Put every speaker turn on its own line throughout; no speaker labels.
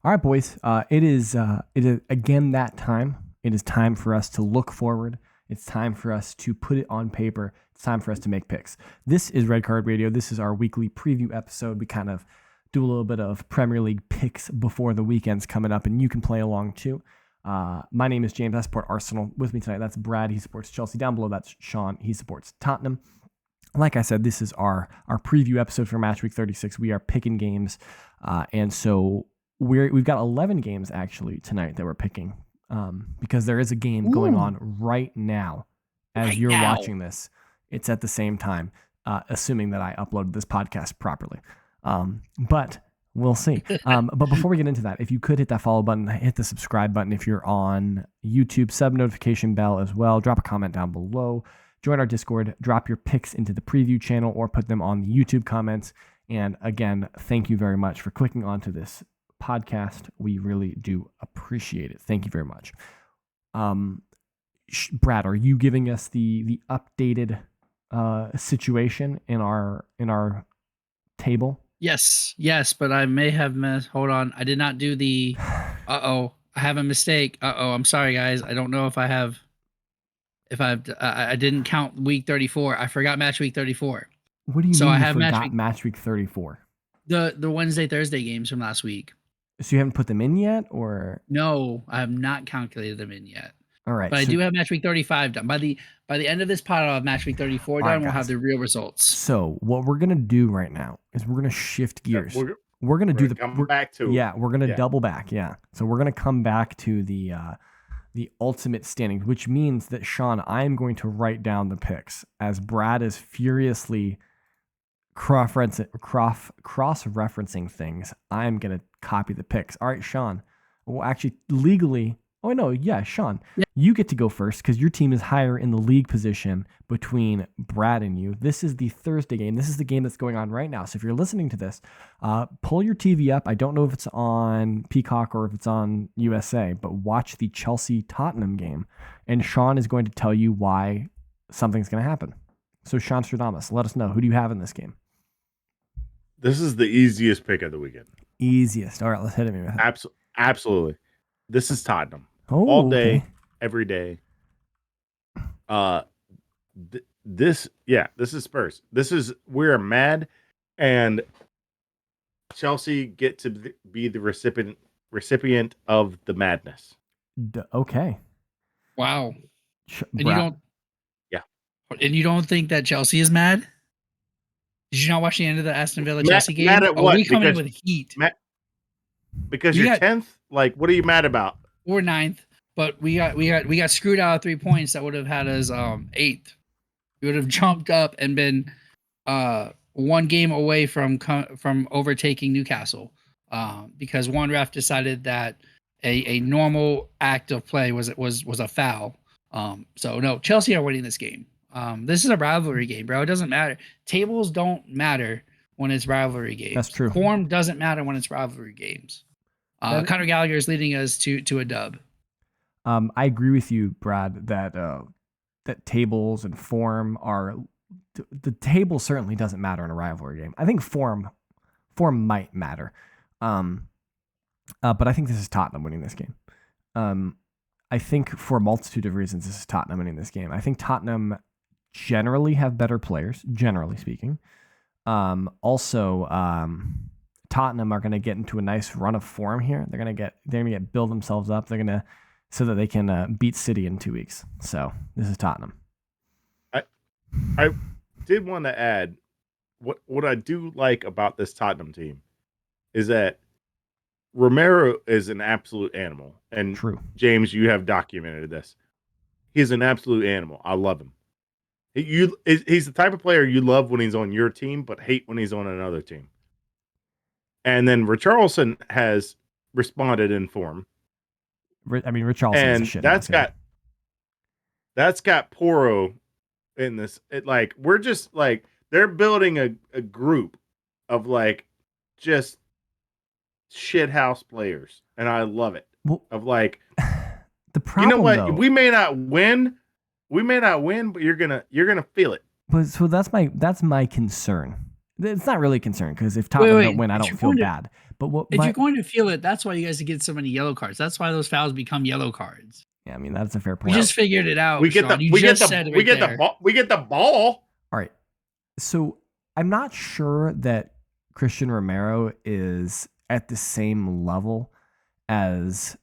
All right, boys. It is again that time. It is time for us to look forward. It's time for us to put it on paper. It's time for us to make picks. This is Red Card Radio. This is our weekly preview episode. We kind of do a little bit of Premier League picks before the weekend's coming up, and you can play along too. My name is James. I support Arsenal. With me tonight, that's Brad. He supports Chelsea. Down below, that's Sean. He supports Tottenham. Like I said, this is our preview episode for Match Week 36. We are picking games, and so we've got 11 games actually tonight that we're picking, because there is a game going on right now as you're watching this. It's at the same time, assuming that I uploaded this podcast properly. But we'll see. But before we get into that, if you could hit that follow button, hit the subscribe button if you're on YouTube, sub notification bell as well. Drop a comment down below. Join our Discord. Drop your picks into the preview channel or put them on the YouTube comments. And again, thank you very much for clicking onto this podcast. We really do appreciate it. Thank you very much. Brad, are you giving us the updated situation in our table?
Yes, but I may have missed. Hold on, I did not do the. I have a mistake. I'm sorry, guys. I don't know if I have. I didn't count week 34. I forgot match week 34.
What do you mean? I forgot match week 34.
The Wednesday Thursday games from last week.
So you haven't put them in yet, or
no? I have not calculated them in yet.
All right,
but I do have match week 35 done. By the end of this pod, I'll have match week 34 done. We'll have the real results.
So what we're gonna do right now is we're gonna shift gears. We're gonna double back. Yeah. So we're gonna come back to the ultimate standings, which means that Sean, I am going to write down the picks as Brad is furiously cross-referencing things. I'm gonna copy the picks. All right, Sean. Well, actually, legally. Oh, no, yeah, Sean, you get to go first because your team is higher in the league position between Brad and you. This is the Thursday game. This is the game that's going on right now. So if you're listening to this, pull your TV up. I don't know if it's on Peacock or if it's on USA, but watch the Chelsea-Tottenham game, and Sean is going to tell you why something's going to happen. So Sean Stradamus, let us know. Who do you have in this game?
This is the easiest pick of the weekend.
Easiest. All right, let's hit it.
Absolutely. This is Tottenham.
Oh,
all day, every day. This is Spurs. We're mad, and Chelsea get to be the recipient of the madness.
Okay.
Wow. And you don't think that Chelsea is mad? Did you not watch the end of the Aston Villa Chelsea game?
Mad at what?
We come in with heat.
Because you're 10th? Like, what are you mad about?
We're 9th, but we got screwed out of 3 points that would have had us 8th. We would have jumped up and been one game away from overtaking Newcastle, because one ref decided that a normal act of play was a foul. So no, Chelsea are winning this game. This is a rivalry game, bro. It doesn't matter. Tables don't matter when it's rivalry games.
That's true.
Form doesn't matter when it's rivalry games. Conor Gallagher is leading us to a dub.
I agree with you, Brad, that tables and form are the table certainly doesn't matter in a rivalry game. I think form might matter, but I think this is Tottenham winning this game. I think for a multitude of reasons, this is Tottenham winning this game. I think Tottenham generally have better players, generally speaking. Tottenham are going to get into a nice run of form here. They're going to build themselves up. So that they can beat City in 2 weeks. So this is Tottenham.
I did want to add what I do like about this Tottenham team is that Romero is an absolute animal. And
true.
James, you have documented this. He's an absolute animal. I love him. He's the type of player you love when he's on your team, but hate when he's on another team. And then Richarlison has responded in form.
I mean, Richarlison is a shit.
That's got Poro in this. We're just like, they're building a group of like just shithouse players, and I love it.
Well, the problem,
you know what?
Though,
we may not win, but you're gonna feel it.
But so that's my concern It's not really a concern because if Tottenham don't win, I
If
don't
you're
feel
going to-
bad. But what
If you're going to feel it, that's why you guys get so many yellow cards. That's why those fouls become yellow cards.
yeah, I mean that's a fair
We
point.
just figured it out.
We get
Sean.
the
You
we get
just
the
said it
we
right
get the
there.
ball. We get the ball.
All right. So I'm not sure that Christian Romero is at the same level as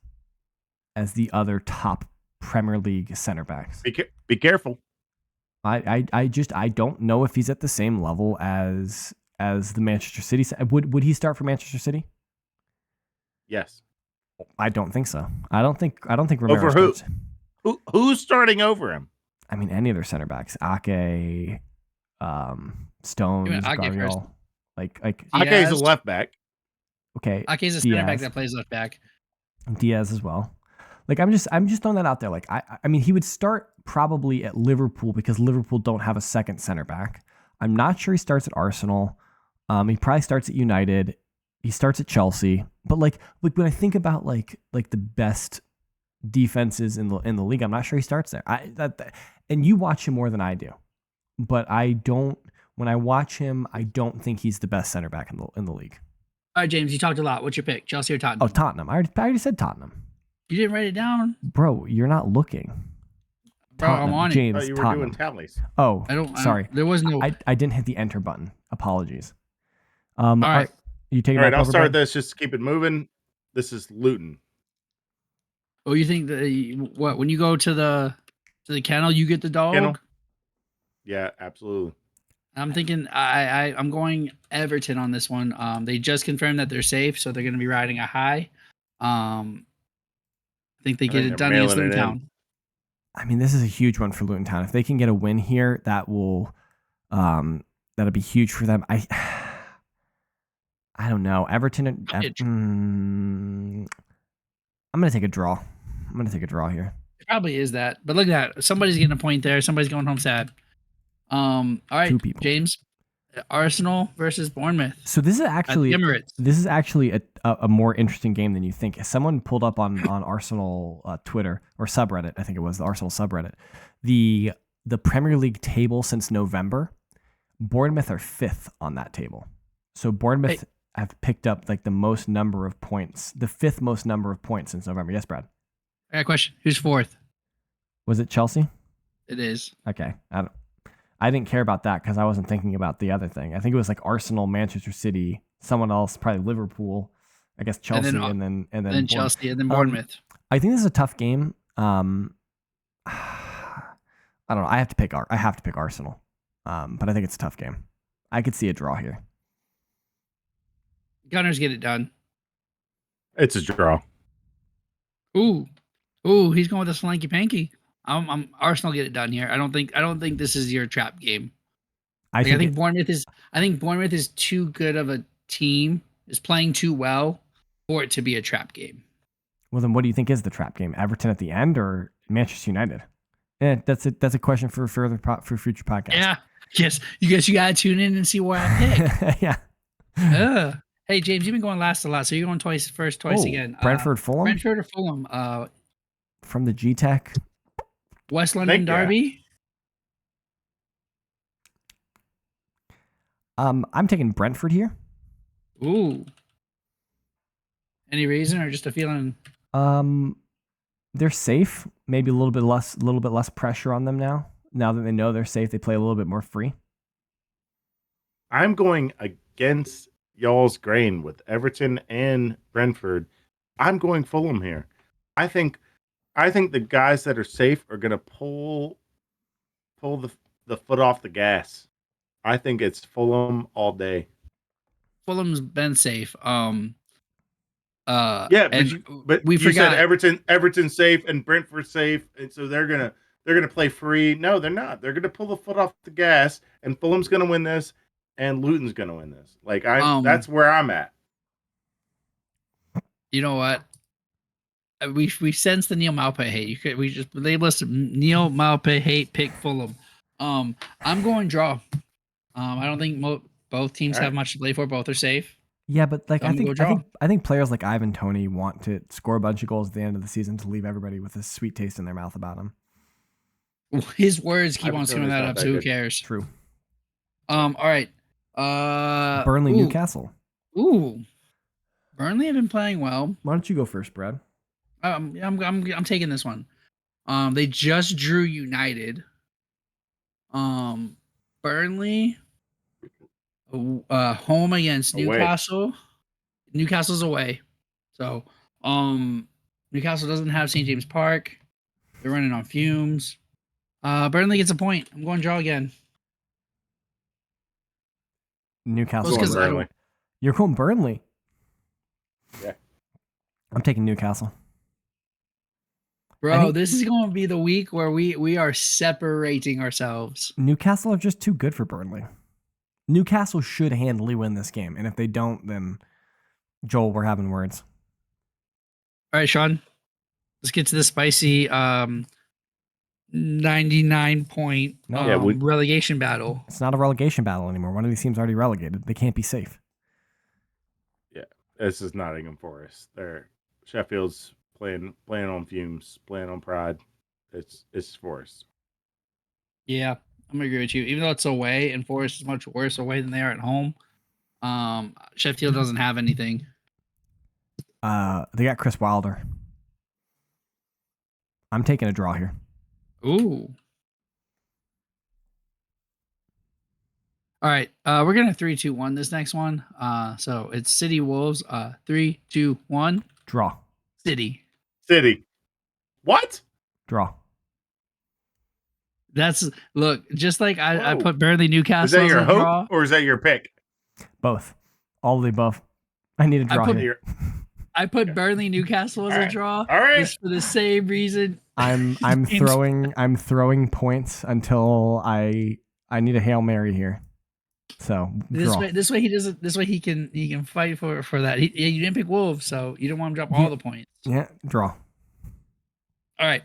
the other top Premier League center backs.
Be careful.
I don't know if he's at the same level as the Manchester City. Would he start for Manchester City?
Yes.
I don't think so. I don't think Romero
Over who?
starts.
Who's starting over him?
I mean, any of their center backs, Ake, Stones,
Ake first.
Guardiola, like
Ake's a
Diaz.
left back.
okay,
Ake's a center back
Diaz.
that plays left back.
Diaz as well. Like I'm just throwing that out there. Like I mean, he would start probably at Liverpool because Liverpool don't have a second center back. I'm not sure he starts at Arsenal. He probably starts at United. He starts at Chelsea. But like when I think about like the best defenses in the league, I'm not sure he starts there. And you watch him more than I do, but I don't. When I watch him, I don't think he's the best center back in the league.
All right, James, you talked a lot. What's your pick? Chelsea or Tottenham?
Oh, Tottenham. I already said Tottenham.
You didn't write it down,
Bro, you're not looking.
bro.
Tottenham.
I'm on it.
James,
Oh, you were
Tottenham.
doing tallies.
Oh,
I
sorry.
there was no.
I didn't hit the enter button. Apologies. All
right.
right. You taking
All right,
back
I'll
over,
start
Brad?
this. Just to keep it moving. This is Luton.
Oh, you think that what? When you go to the kennel, you get the dog.
Kennel? Yeah, absolutely.
I'm thinking I'm going Everton on this one. They just confirmed that they're safe, so they're going to be riding a high. I think they get it done against Luton Town.
I mean, this is a huge one for Luton Town. If they can get a win here, that will that'll be huge for them. I don't know. Everton. I'm gonna take a draw. I'm gonna take a draw here.
It probably is that, but look at that. Somebody's getting a point there. Somebody's going home sad. All right,
2 people.
James, Arsenal versus Bournemouth.
So this is
At
actually
the Emirates.
a more interesting game than you think. Someone pulled up on Arsenal Twitter or subreddit. I think it was the Arsenal subreddit. The Premier League table since November. Bournemouth are 5th on that table. So Bournemouth have picked up like the most number of points, the 5th most number of points since November. Yes, Brad.
I got a question. Who's 4th?
Was it Chelsea?
It is.
Okay. I didn't care about that because I wasn't thinking about the other thing. I think it was like Arsenal, Manchester City, someone else, probably Liverpool, I guess Chelsea, and then
Chelsea, and then Bournemouth.
I think this is a tough game. I don't know. I have to pick Arsenal, but I think it's a tough game. I could see a draw here.
Gunners get it done.
It's a draw.
Ooh, he's going with a slanky panky. I'm Arsenal get it done here. I don't think this is your trap game. I think Bournemouth is too good of a team, is playing too well for it to be a trap game.
Well, then what do you think is the trap game? Everton at the end or Manchester United? That's a question for future podcasts.
Yeah. Yes. You guess you gotta tune in and see where I pick.
Yeah.
Hey James, you've been going last a lot, so you're going twice again.
Brentford, Fulham.
Brentford or Fulham?
From the G-Tech.
West London Derby.
I'm taking Brentford here.
Ooh. Any reason or just a feeling?
They're safe. Maybe a little bit less pressure on them now. Now that they know they're safe, they play a little bit more free.
I'm going against y'all's grain with Everton and Brentford. I'm going Fulham here. I think the guys that are safe are going to pull the foot off the gas. I think it's Fulham all day.
Fulham's been safe.
But
we forgot
said Everton's safe and Brentford's safe, and so they're gonna play free. No, they're not. They're gonna pull the foot off the gas, and Fulham's gonna win this, and Luton's gonna win this. Like that's where I'm at.
You know what? We sense the Neil Maupay hate. We just label us Neil Maupay hate. Pick Fulham. I'm going draw. I don't think both teams have much to play for. Both are safe.
Yeah, but like
So
I think players like Ivan Toney want to score a bunch of goals at the end of the season to leave everybody with a sweet taste in their mouth about him.
His words keep on screwing that up, so who cares?
True.
All right.
Burnley,
Ooh,
Newcastle.
Ooh, Burnley have been playing well.
Why don't you go first, Brad?
I'm taking this one. They just drew United. Burnley, home against
Away.
Newcastle. Newcastle's away. So, Newcastle doesn't have St. James Park. They're running on fumes. Burnley gets a point. I'm going draw again.
Newcastle.
Because
Burnley.
You're going Burnley.
Yeah.
I'm taking Newcastle.
Bro, this is going to be the week where we are separating ourselves.
Newcastle are just too good for Burnley. Newcastle should handily win this game, and if they don't, then Joel, we're having words.
All right, Sean. Let's get to the spicy 99 point relegation battle.
It's not a relegation battle anymore. One of these teams already relegated. They can't be safe.
Yeah, this is Nottingham Forest. Sheffield's playing on fumes, playing on pride. It's Forest.
Yeah, I'm gonna agree with you. Even though it's away and Forest is much worse away than they are at home, Sheffield doesn't have anything.
They got Chris Wilder. I'm taking a draw here.
Ooh. All right, we're gonna 3-2-1 this next one. So it's City Wolves. 3, 2, 1.
Draw.
City.
What?
Draw.
That's just like I put Burnley Newcastle.
Is that your
as a
hope
draw.
or is that your pick?
Both. All of the above. I need a draw here.
I put Burnley Newcastle as a draw.
All right.
Just for the same reason.
I'm throwing points until I need a Hail Mary here. So
this way he can fight for that. You didn't pick Wolves, so you don't want him to drop all the points.
Yeah, draw.
All right.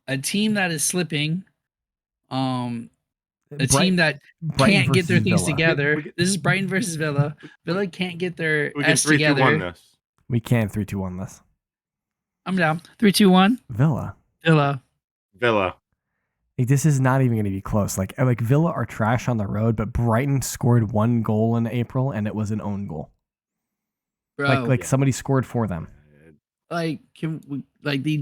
A team that is slipping. Team that can't get their things together. This is Brighton versus Villa. Villa can't get their S together.
3-2-1 this.
We can 3-2-1 this.
I'm down. 3-2-1.
Villa. Like, this is not even going to be close. Like Villa are trash on the road, but Brighton scored 1 goal in April, and it was an own goal.
Bro,
somebody scored for them.
The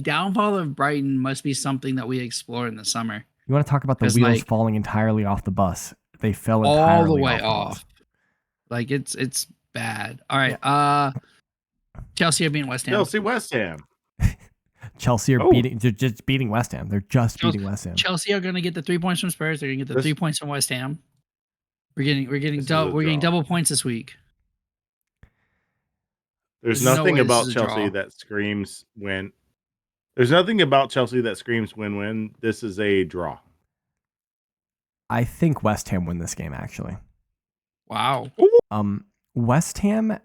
downfall of Brighton must be something that we explore in the summer.
You want to talk about the wheels falling entirely off the bus? They fell entirely
all the way
off.
It's bad. All right. Yeah. Chelsea are beating West Ham.
Chelsea are
just beating West Ham. They're just beating West Ham.
Chelsea are going to get the 3 points from Spurs. They're going to get the 3 points from West Ham. We're getting double points this week.
There's nothing about Chelsea that screams win. There's nothing about Chelsea that screams win-win. This is a draw.
I think West Ham win this game, actually.
Wow.
West Ham,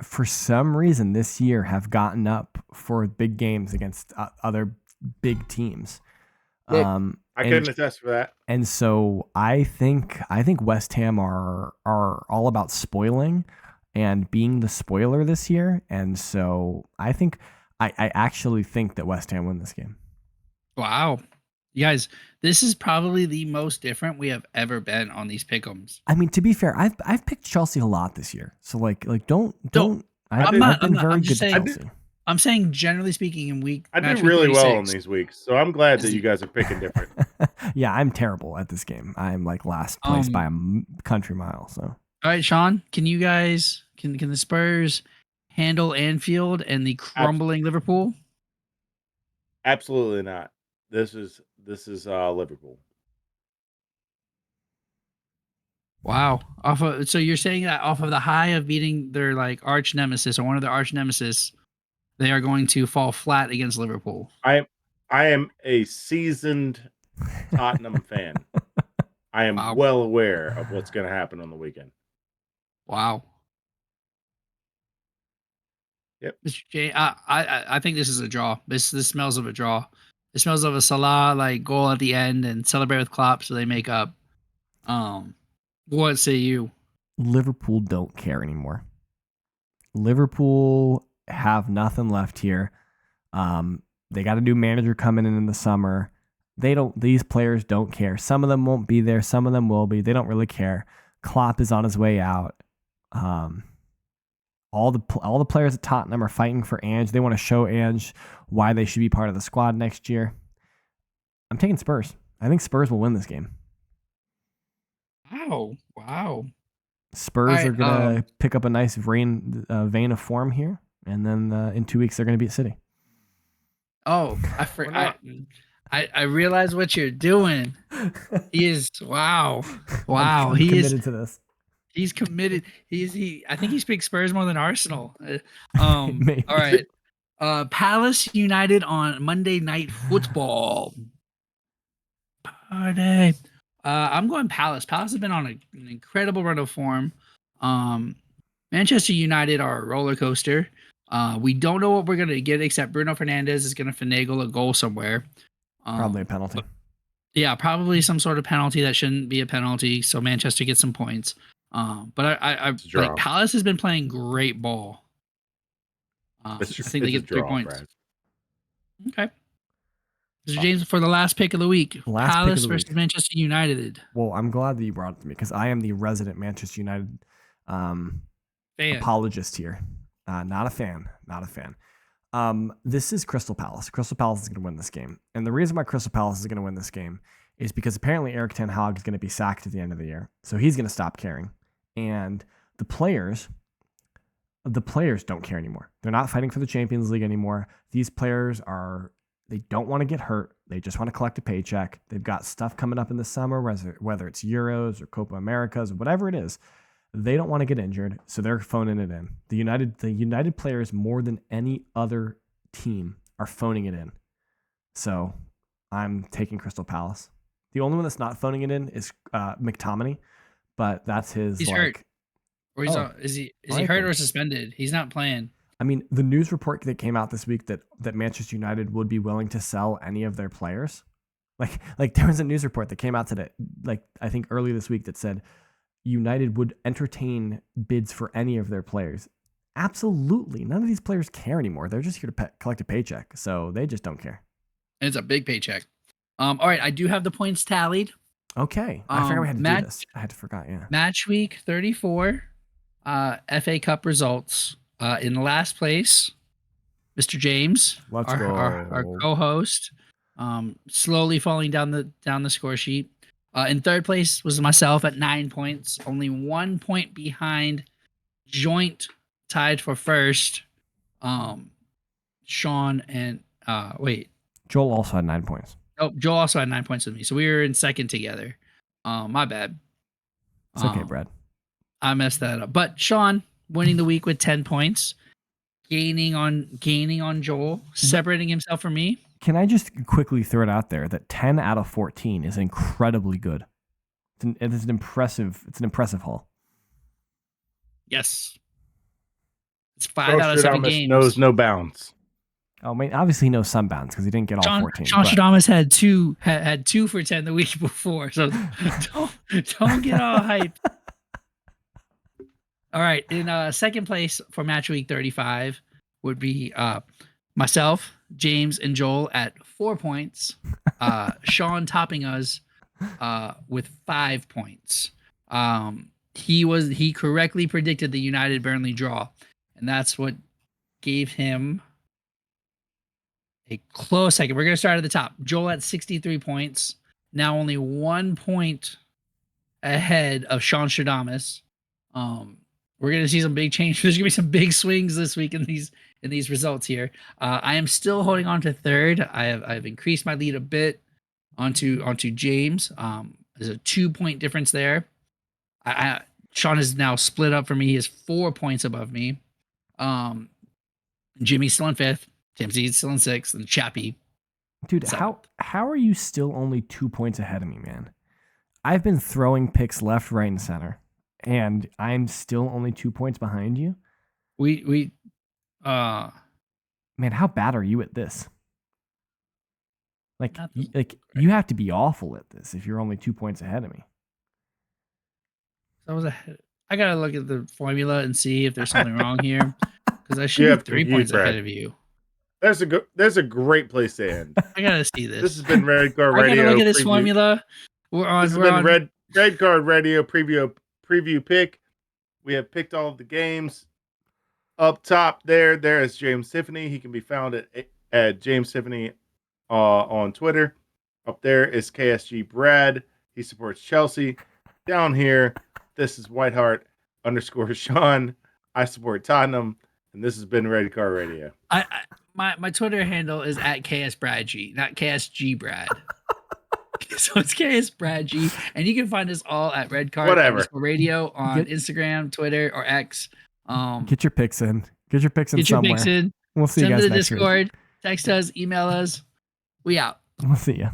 for some reason this year, have gotten up for big games against other big teams.
I couldn't attest for that.
And so I think West Ham are all about spoiling and being the spoiler this year. And so I actually think that West Ham win this game.
Wow. You guys, this is probably the most different we have ever been on these pick'ems.
I mean, to be fair, I've picked Chelsea a lot this year. So don't. I've been very good to Chelsea.
I'm saying generally speaking in week.
I do really well in these weeks, so I'm glad that you guys are picking different.
Yeah, I'm terrible at this game. I'm last place by a country mile. So.
All right, Sean, can you guys can the Spurs handle Anfield and the crumbling Liverpool?
Absolutely not. This is Liverpool.
Wow. So you're saying that off of the high of beating their arch nemesis or one of their arch nemesis, they are going to fall flat against Liverpool.
I am a seasoned Tottenham fan. I am well aware of what's going to happen on the weekend.
Wow.
Yep.
Mr. J, I think this is a draw. This smells of a draw. It smells of a Salah goal at the end and celebrate with Klopp so they make up. What say you?
Liverpool don't care anymore. Liverpool have nothing left here. They got a new manager coming in the summer. These players don't care. Some of them won't be there. Some of them will be. They don't really care. Klopp is on his way out. All the players at Tottenham are fighting for Ange. They want to show Ange why they should be part of the squad next year. I'm taking Spurs. I think Spurs will win this game.
Wow.
Spurs are gonna pick up a nice vein of form here, and then in 2 weeks they're gonna beat City.
Oh, I realize what you're doing. He is wow.
I'm committed to this.
He's committed. I think he speaks Spurs more than Arsenal. All right. Palace United on Monday Night Football. Party. I'm going Palace. Palace has been on an incredible run of form. Manchester United are a roller coaster. We don't know what we're gonna get, except Bruno Fernandes is gonna finagle a goal somewhere.
Probably a penalty.
Yeah, probably some sort of penalty that shouldn't be a penalty. So Manchester gets some points. But I like Palace has been playing great ball. I think they get 3 points. Brad. Okay. Mr. James, for the last pick of the week, Palace versus Manchester United.
Well, I'm glad that you brought it to me because I am the resident Manchester United apologist here. Not a fan. This is Crystal Palace. Crystal Palace is going to win this game. And the reason why Crystal Palace is going to win this game is because apparently Erik ten Hag is going to be sacked at the end of the year. So he's going to stop caring. And the players don't care anymore. They're not fighting for the Champions League anymore. These players they don't want to get hurt. They just want to collect a paycheck. They've got stuff coming up in the summer, whether it's Euros or Copa Americas or whatever it is. They don't want to get injured, so they're phoning it in. The United players, more than any other team, are phoning it in. So I'm taking Crystal Palace. The only one that's not phoning it in is McTominay, but that's his.
He's hurt. Or is he hurt or suspended? He's not playing.
I mean, the news report that came out this week that Manchester United would be willing to sell any of their players. Like there was a news report that came out today, like I think early this week, that said United would entertain bids for any of their players. Absolutely. None of these players care anymore. They're just here to collect a paycheck. So they just don't care.
And it's a big paycheck. All right. I do have the points tallied.
Okay. I forgot we had to do this. I had to forget. Yeah.
Match week 34, FA Cup results. In last place, Mr. James, our co-host, slowly falling down the score sheet. In third place was myself at 9 points, only 1 point behind. Joint tied for first. Sean and
Joel also had 9 points.
Oh, Joel also had 9 points with me, so we were in second together. My bad.
It's okay, Brad.
I messed that up. But Sean winning the week with 10 points, gaining on Joel, separating himself from me.
Can I just quickly throw it out there that 10 out of 14 is incredibly good. It's an impressive haul.
Yes. It's 5 out of 7 games.
Knows no bounds.
Oh, man, obviously he knows some bounds because he didn't get all 14.
Sean Shadamas had two for 10 the week before, so don't get all hyped. All right, in second place for match week 35 would be myself, James, and Joel at 4 points. Sean topping us with 5 points. He correctly predicted the United Burnley draw, and that's what gave him a close second. We're gonna start at the top. Joel at 63 points, now only 1 point ahead of Sean Shadamas. We're gonna see some big changes. There's gonna be some big swings this week in these results here. I am still holding on to third. I've increased my lead a bit onto James. There's a 2 point difference there. Sean is now split up for me. He is 4 points above me. Jimmy's still in fifth. Timothy's still in sixth, and Chappie.
Dude, seventh. How are you still only 2 points ahead of me, man? I've been throwing picks left, right, and center, and I'm still only 2 points behind you. Man, how bad are you at this? You have to be awful at this if you're only 2 points ahead of me.
I gotta look at the formula and see if there's something wrong here, because I should be 3 points ahead of you.
There's a great place to end.
I gotta see this.
This has been Red Card
I
Radio.
gotta look at this
preview.
formula.
This has been Red Card Radio preview pick. We have picked all of the games. Up top there is James Tiffany. He can be found at James Tiffany on Twitter. Up there is KSG Brad. He supports Chelsea. Down here, this is Whiteheart _Sean. I support Tottenham. And this has been Red Card Radio.
My Twitter handle is at KSBradG, not KSG Brad. So it's KS Brad G, and you can find us all at Red Card Radio on Instagram, Twitter, or X.
Get your picks in. Get your picks in somewhere.
Picks in.
We'll see
Send
you guys
to the
next
Discord.
week.
Text us. Email us. We out.
We'll see you.